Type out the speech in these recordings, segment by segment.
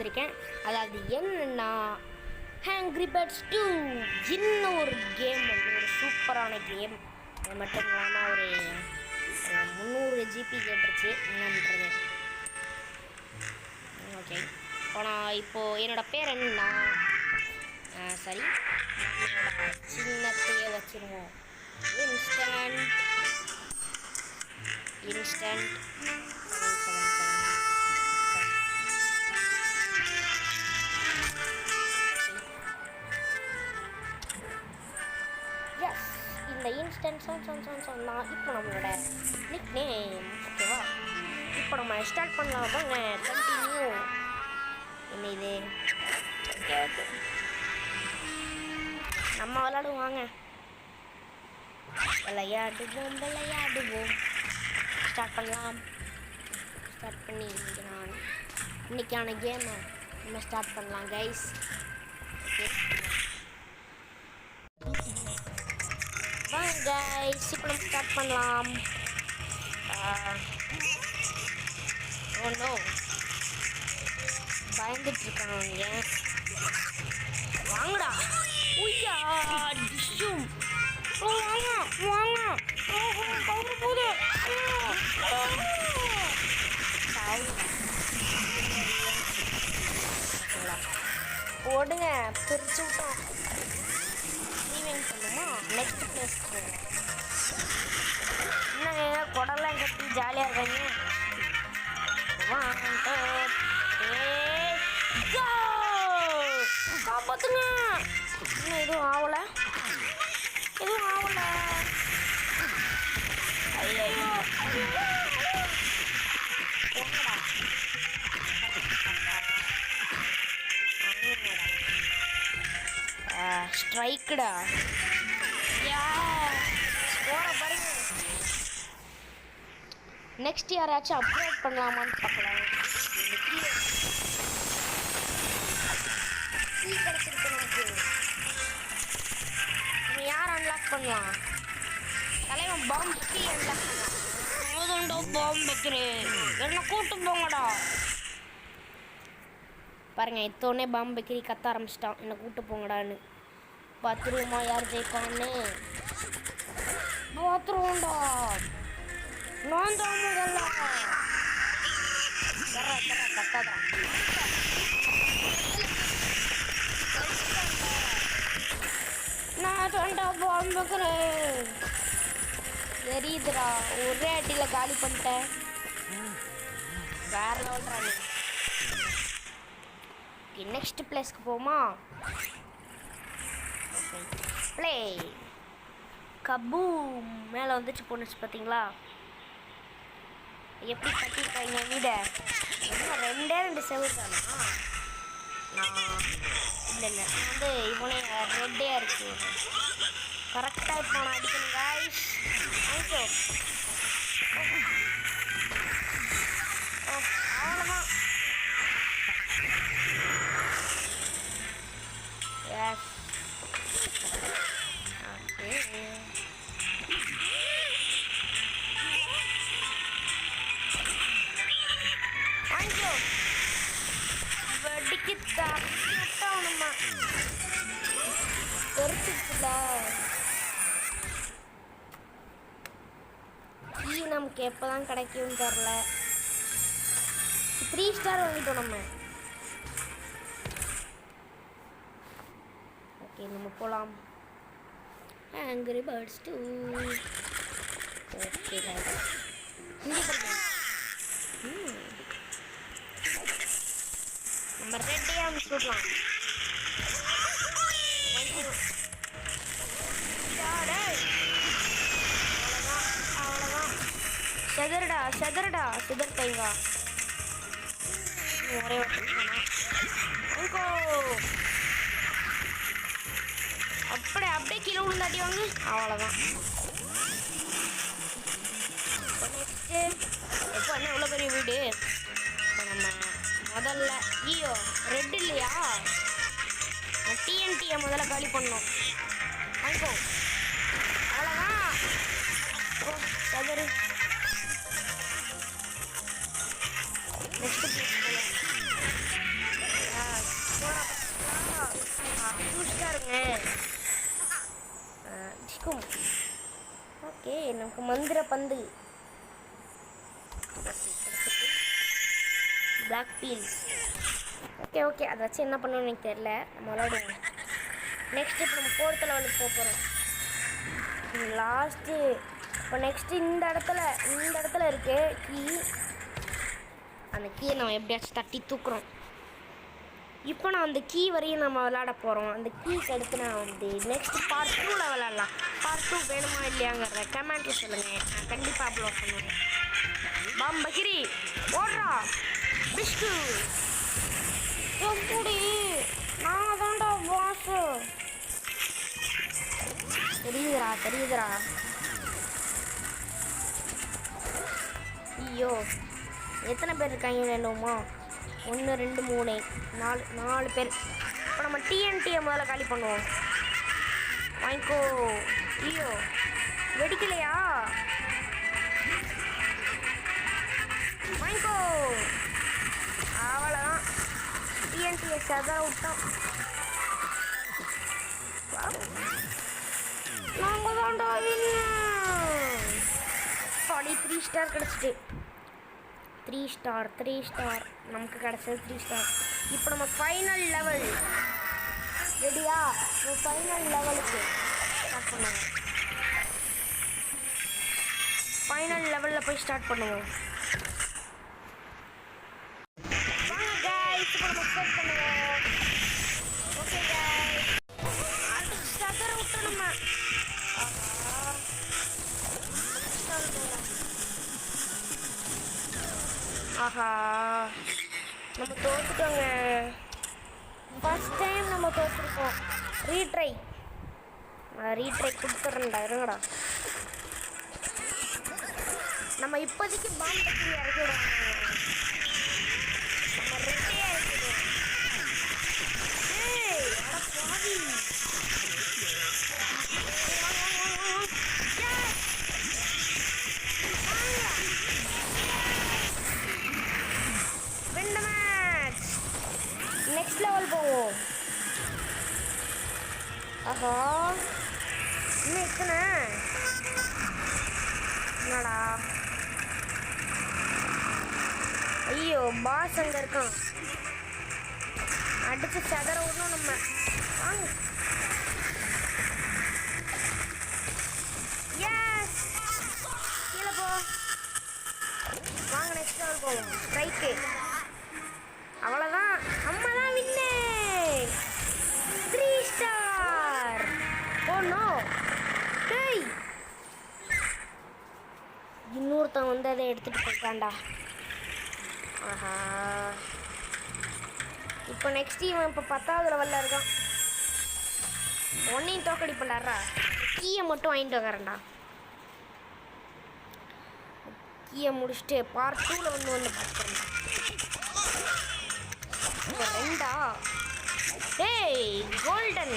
வச்சுருக்கேன். அதாவது என்னன்னா ஆங்க்ரி பேர்ட்ஸ் 2 இன்னொரு கேம் வந்து ஒரு சூப்பரான கேம். அது மட்டும் இல்லாமல் ஒரு 300 ஜிபி கேட்டுருச்சு. என்ன பண்ணுறது? ஓகே, இப்போது என்னோடய பேர் என்னன்னா சரி, என்னோட சின்னத்தையே வச்சுருவோம். இன்ஸ்டன்ட் எஸ், இந்த இன்ஸ்டன்ட் சொன்னால் இப்போ நம்மளோட நிக் நேம். ஓகேவா, இப்போ நம்ம ஸ்டார்ட் பண்ணலாம். வாங்க கண்டினியூ. என்ன இது? ஓகே ஓகே, நம்ம விளாடுவாங்க. விளையாடுவோம். ஸ்டார்ட் பண்ணலாம். ஸ்டார்ட் பண்ணி இன்னைக்கான கேமை நம்ம ஸ்டார்ட் பண்ணலாம் கைஸ். ஓகே வாங்க கைஸ், இப்போ நம்ம ஸ்டார்ட் பண்ணலாம். ஓ நோ, பயந்துட்டு இருக்காங்க. வாங்கடா. உய்யா டிஷ்ஷும். ஓ வாங்க வாங்க. கவுரு போது. ஓடுங்க, பிரிச்சு விட்டோம். ரீவைண்ட் பண்ணுமா? நெக்ஸ்ட் பிளேஸ் போகலாம். என்னங்க குடலாம் கட்டி ஜாலியாக இருக்காங்க. காப்பாத்துங்க. இன்னும் எதுவும் ஆகலை. ஐயோ ஸ்ட்ரைக்குடா. ஸ்கோரை பாருங்க. நெக்ஸ்ட் யாராச்சும் அப்கிரேட் பண்ணலாமான்னு பார்க்கலாம். கிடைச்சிருக்கு நமக்கு. நம்ம யார் அன்லாக் பண்ணலாம்? தலைவன் பாம்பு அன்லாக் பண்ணலாம். பாம்பு வைக்கிறேன், என்ன கூட்டு போங்கடா. பாருங்க, இத்தோடனே பாம்பு வைக்கிறி கத்த ஆரம்பிச்சிட்டான். என்னை கூட்டு போங்கடான்னு. பார்த்துருவோமா யார் ஜெயிப்பான்னு? பார்த்துருவோம்டா. நான் தான் முதல்ல. கத்தாதான். நான் தான்டா பாம்பு வைக்கிறேன். தெரியுதுடா, ஒரே அடியில் காலி பண்ணிட்டேன். வேற லெவல்றானே. நெக்ஸ்ட் பிளேஸ்க்கு போமா? ப்ளே. கபூம். மேலே வந்துச்சு போனுச்சு பார்த்தீங்களா? எப்படி கட்டியிருக்காங்க வீடை? ரெண்டு செவரு தானா? இல்லை வந்து இவனே ரெட்டே இருக்கு. கரெக்டாக இப்போ நான் அடிக்கணும் காய்ஸ். தேங்க்யூ. அவ்வளோதான். Yes, okay. தேங்க்யூ. வெடிக்கு தப்பிட்டானுமா தெரிச்சுல. நமக்கு எப்போதான் கிடைக்கும்னு தெரில. 3 ஸ்டார் வாங்கிட்டோம் நம்ம. ஓகே, நம்ம போகலாம். Angry birds 2. ஓகே நம்ம ரெட்டே அனுப்பிச்சுடலாம். அவ்வளோதான். செதறடா தைவா. ஒரே அப்படியே கீழே விழுந்தாட்டி வாங்க. அவ்வளோதான். எப்போ என்ன இவ்வளோ பெரிய வீடு? நம்ம முதல்ல ஐயோ ரெட் இல்லையா? டிஎன்டியை முதல்ல காலி பண்ணோம். வாங்கிக்கோ. அவ்வளோதான். ஓ சதுரு. நெக்ஸ்ட் பிளேஸ் போகலாம். சிக்கும். ஓகே, நமக்கு மந்திர பந்து. Black feel. ஓகே ஓகே, அதை வச்சு என்ன பண்ணணும்னு எனக்கு தெரியல. நம்ம விளாடுவோம். நெக்ஸ்ட் இப்போ நம்ம 4th லெவலுக்கு போக போகிறோம். லாஸ்ட்டு இப்போ நெக்ஸ்ட்டு இந்த இடத்துல இருக்கு கீ. அந்த கீயை நம்ம எப்படியாச்சும் தட்டி தூக்குறோம். இப்போ நான் அந்த கீ வரையும் நம்ம விளாட போகிறோம். அந்த கீக்கு அடுத்து நான் வந்து நெக்ஸ்ட் பார்ட் 2ல் விளாட்லாம். பார்ட் 2 வேணுமா இல்லையாங்கிறத கமெண்ட்டில் சொல்லுங்கள். நான் கண்டிப்பாக அப்லோட் பண்ணுவேன். பம்பகிரி ஓடுறா பிஸ்கு எப்படி நான் தான்டா பாஸு. தெரியுதுடா. ஐயோ, எத்தனை பேர் இருக்காங்க வேணுமா? 1 2 3 4 பேர். இப்போ நம்ம டிஎன்டியை முதல்ல காலி பண்ணுவோம். வாங்கிக்கோ. ஐயோ, வெடிக்கலையா? வாங்கிக்கோ. அவ்வளோதான், டிஎன்டியை சதா விட்டோம். நாங்கள் தான்டா சாரி, 3 ஸ்டார் கிடச்சிட்டு. 3 ஸ்டார் நமக்கு கிடச்சது 3 ஸ்டார். இப்போ நம்ம ஃபைனல் லெவல் ரெடியா? நம்ம ஃபைனல் லெவலுக்கு ஸ்டார்ட் பண்ணுவோம். ஃபைனல் லெவலில் போய் ஸ்டார்ட் பண்ணுவோம். வாங்க கைஸ், இப்போ நம்ம ஸ்டார்ட் பண்ணுவோம். ஓகே கைஸ், அடுத்து சதற விட்டு நம்ம ஆஹா, நம்ம தோற்றுட்டோங்க. ஃபர்ஸ்ட் டைம் நம்ம தோற்றுருக்கோம். ரீட்ரை கொடுத்துட்றேன்டா, இருங்கடா. நம்ம இப்போதைக்கு பாம்பு கட்டி இறக்கிடுவோம். நம்ம ரெட்டையாக இறக்கிடுவோம். பாதி நெக்ஸ்ட் லெவல் போவோம். ஆஹா, இன்னும் எத்தனை? என்னடா? ஐயோ, பாஸ் அங்கே இருக்கான். அடிச்சு சதற விடணும் நம்ம. வாங்க. எஸ், கீழே போ. வாங்க நெக்ஸ்ட் லெவல் போவோம். ஸ்ட்ரைக்கு. அவ்வளோதான், நம்ம தான் வின்னு. 3 ஸ்டார். ஓ நோ, டேய், இன்னொருத்தன் வந்து அதை எடுத்துகிட்டு போயிட்டான்டா. ஆஹா, இப்போ நெக்ஸ்ட் இவன் இப்போ 10வது லெவலில் இருக்கான். ஒன்னையும் தோக்கடி பண்ணாரா? கீயை மட்டும் வாங்கிட்டு வரேன்டா. கீயை முடிச்சுட்டு பார்ட் 2ல் வந்து பார்த்துக்கிறேன். 2 டேய், கோல்டன்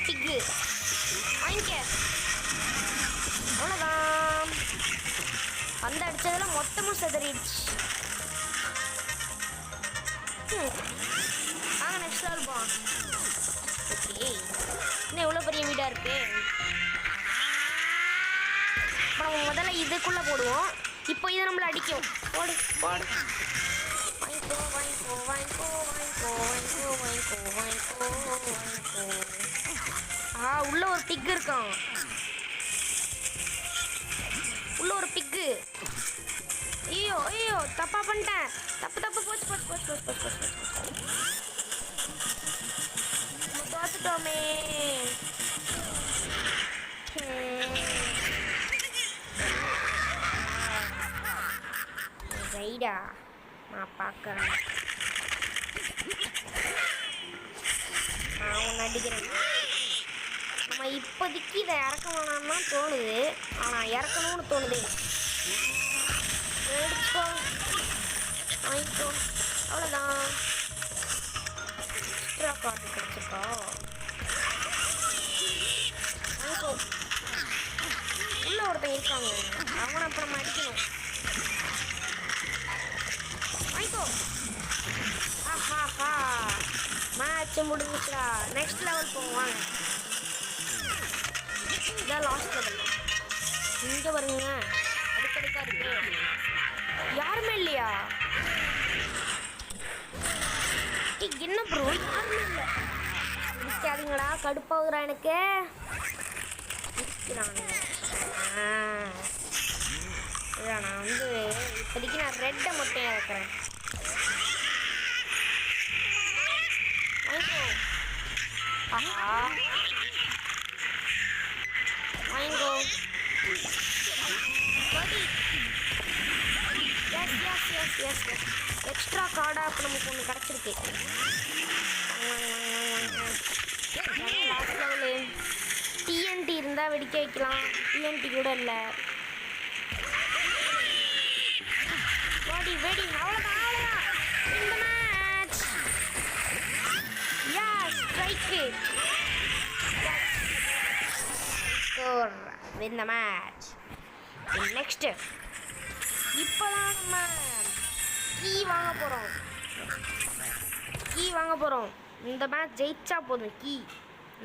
பிக்கு வாங்கிக்க. அவ்வளோதான், அந்த அடித்ததில் மொத்தமும் செதறிடுச்சு. வாங்க நெக்ஸ்ட் லெவல் போ. ஓகே, இன்னும் எவ்வளோ பெரிய வீடாக இருக்கு. இப்போ நம்ம முதல்ல இதுக்குள்ளே போடுவோம். இப்போ இதை நம்மளை அடிக்கும். போடு. உள்ள ஒரு பிக் இருக்கான். உள்ள ஒரு பிக்கு. ஐயோ, தப்பா பண்ணிட்டேன். தப்பு போச்சு. தோத்துட்டோமே. ரைடா, நான் பார்க்குறேன். நான் ஒன்று அடிக்கிறேன். நம்ம இப்போதைக்கு இதை இறக்க வேணாம்னு தான் தோணுது. ஆனால் இறக்கணும்னு தோணுது. எடுத்துக்கோ, வாங்கிக்கோ. அவ்வளோதான், எக்ஸ்ட்ரா கார்டு கிடச்சிருக்கா. வாங்கிக்கோ. உள்ள ஒருத்தன் இருக்காங்க, அவனை அப்புறம் நம்ம அடிக்கணும். வாங்கிக்கோ. ஆஹாஹா, மேட்ச் முடிஞ்சிச்சா? நெக்ஸ்ட் லெவல் போவோம். வாங்க. இதான் லாஸ்ட் லெவல். இங்கே வருங்க, அடுக்கடுக்கா இருக்கு. யாருமே இல்லையா? என்ன ப்ரோ யாருமே இல்லை? நிற்காதீங்களா, கடுப்பாகுறா எனக்கு. நான் வந்து இப்போதைக்கு நான் ரெட்டை மட்டும் இறக்குறேன். வாங்கோ எக்ஸ்ட்ரா கார்டாக இப்போ நமக்கு ஒன்று கிடச்சிருக்கு. லாஸ்ட் லெவலு டிஎன்டி இருந்தால் வெடிக்க வைக்கலாம். டிஎன்டி கூட இல்லை. வெடி அவ்வளோதான் அவ்வளோதான். இந்த match strike score win the match. Next இப்போதான் நம்ம கீ வாங்க போகிறோம். இந்த மேட்ச் ஜெயிச்சா போதும், கீ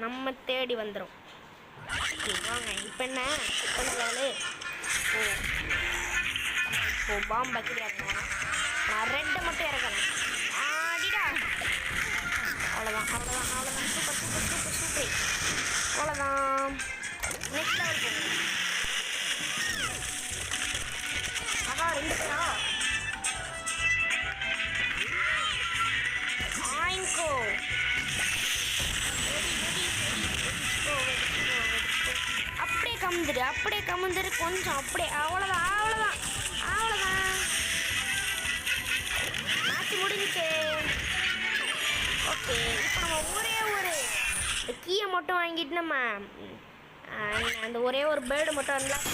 நம்ம தேடி வந்துடும். வாங்க இப்போ என்ன லெவலு? ஓ பாம்பு பக்கெட் இறக்கணும். நான் ரெட்டை மட்டும் இறக்கிறேன். ஆடிடா அவ்வளோதான் சூப்பர் அவ்வளோதான். நெக்ஸ்ட் லெவல் போகும். ரெண்டு பேரா ஆயிங்கோ. அப்படியே கமுந்துரு கொஞ்சம் அப்படியே. அவ்வளோதான் மேட்ச் முடிஞ்சிச்சு. ஓகே இப்போ நம்ம ஒரே ஒரு கீயை மட்டும் வாங்கிட்டு நம்ம அந்த ஒரே ஒரு பேர்டு மட்டும் இருந்தால்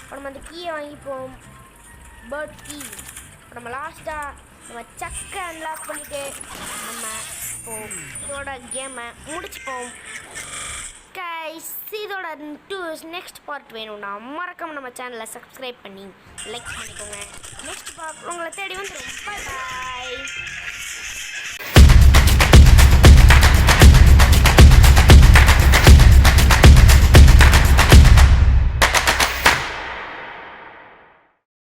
இப்போ நம்ம அந்த கீயை வாங்கிப்போம். Bird key. இப்போ நம்ம லாஸ்ட்டாக நம்ம சக்கை அன்லாக் பண்ணிவிட்டு நம்ம இதோட கேமை முடிச்சுப்போம். கைஸ் இதோட நெக்ஸ்ட் பார்ட் வேணும்னா மறக்காம நம்ம சேனலை சப்ஸ்கிரைப் பண்ணி லைக் பண்ணிக்கோங்க. நெக்ஸ்ட் பார்ட் உங்களை தேடி வந்துடும். பாய்.